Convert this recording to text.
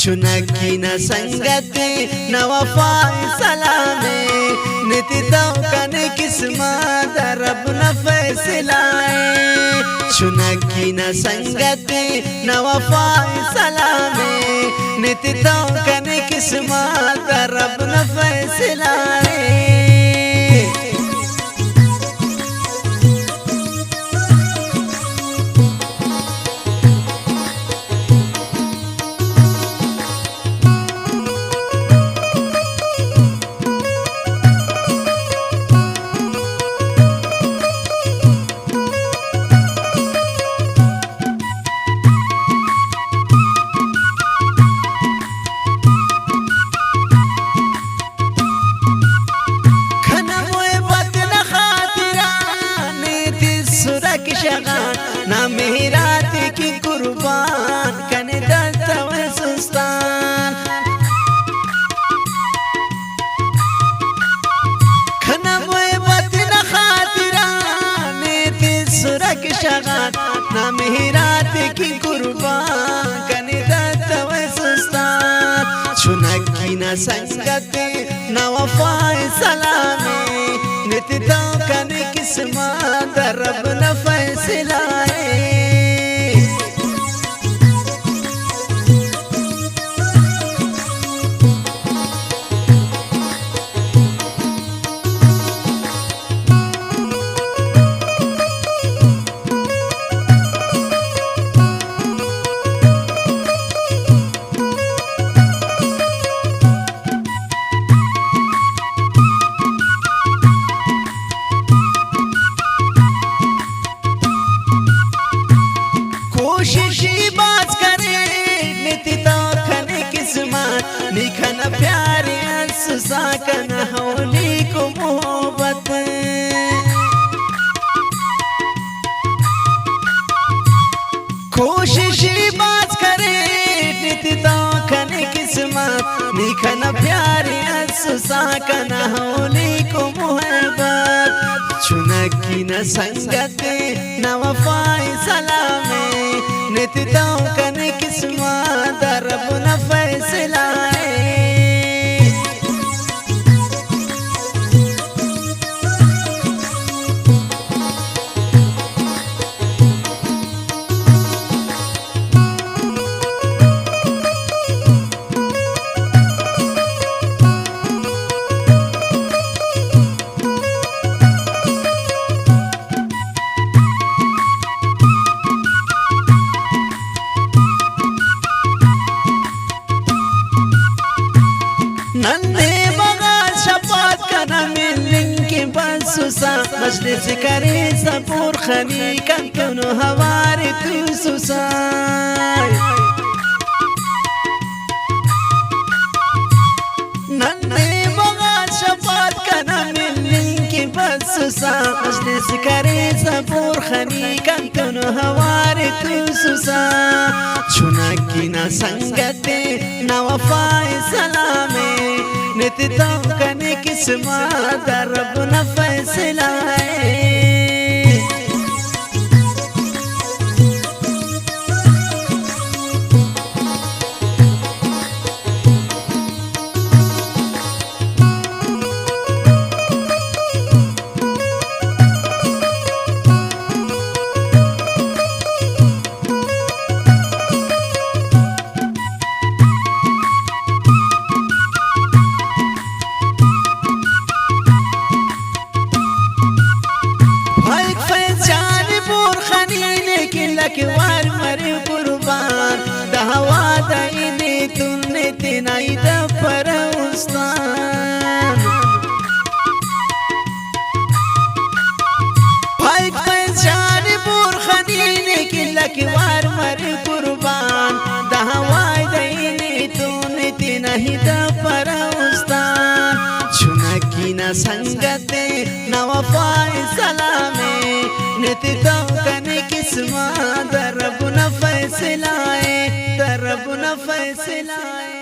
चुनकी न संगत न वफा सलामे निति तो कन किस्मत रब न फैसलाए चुनकी न संगत न वफा सलामे निति तो कन किस्मत रब न फैसलाए ना मेहरात की कुर्बान कने दर्द व सुस्तान खना मोहब्बत न खातिरान सुरक शगान ना मेहरात की कुर्बान कने दर्द व सुस्तान चुनकी न संगत न वफा सलामे नित तो कने किस्मत रब न फैसलाए कोशिश बात करे निति तो खने किस्मत निखन प्यारे सुसा कन होली को मोहब्बत कोशिश बात करे निति तो खने किस्मत निखन प्यारे सुसा कन होली को मोहब्बत चुनकी न संगत न वफा सलामे नित तो कन किस्मत रब न फैसलाए नन्हे बगा शपात कना मिलिंग के बंसुसा मजलिस करे सपूर खनी कंकनो हवारे तू सुसा नन्हे बगा शपात कना मिलिंग के बंसुसा मजलिस करे सपूर खनी कंकनो हवारे तू सुसा चुनकी न संगत न वफा सलामे नित तो कने किस्मत रब न फैसलाए वार मरे कुर्बान दहवा दईने तुमने तेनाई दफर उस्तान भाई पहचान बुरखनीने की लकवार मरे कुर्बान दहवा दईने तुमने तेनाई दफर उस्तान चुनकी न संगत न वफा सलामे नित तो कने किस्मत रब न फैसलाए रब न फैसलाए।